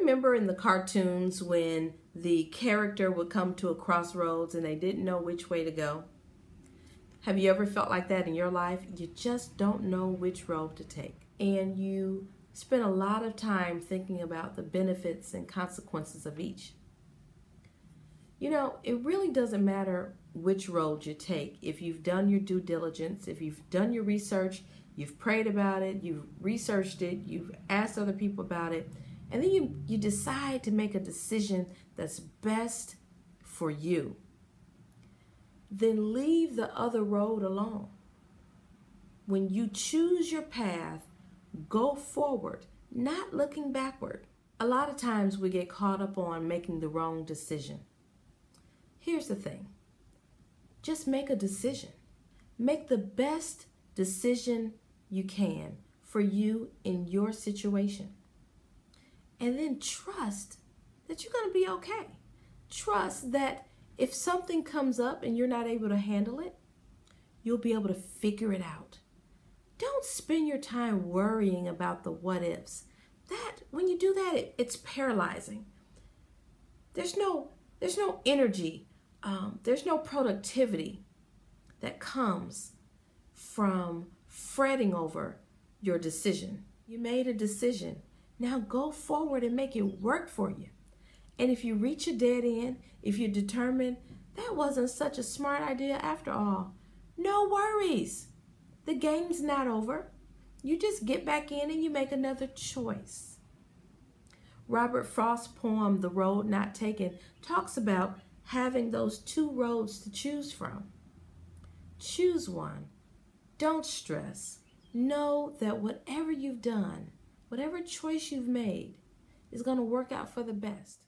remember in the cartoons when the character would come to a crossroads and they didn't know which way to go? Have you ever felt like that in your life? You just don't know which road to take. And you spend a lot of time thinking about the benefits and consequences of each. You know, it really doesn't matter which road you take. If you've done your due diligence, if you've done your research, you've prayed about it, you've researched it, you've asked other people about it, and then you decide to make a decision that's best for you, then leave the other road alone. When you choose your path, go forward, not looking backward. A lot of times we get caught up on making the wrong decision. Here's the thing. Just make a decision. Make the best decision you can for you in your situation. And then trust that you're going to be okay. Trust that if something comes up and you're not able to handle it, you'll be able to figure it out. Don't spend your time worrying about the what ifs. When you do that, it's paralyzing. There's no energy. There's no productivity that comes from fretting over your decision. You made a decision. Now go forward and make it work for you. And if you reach a dead end, if you determine that wasn't such a smart idea after all, no worries. The game's not over. You just get back in and you make another choice. Robert Frost's poem, The Road Not Taken, talks about having those two roads to choose from. Choose one. Don't stress. Know that whatever you've done, whatever choice you've made, is going to work out for the best.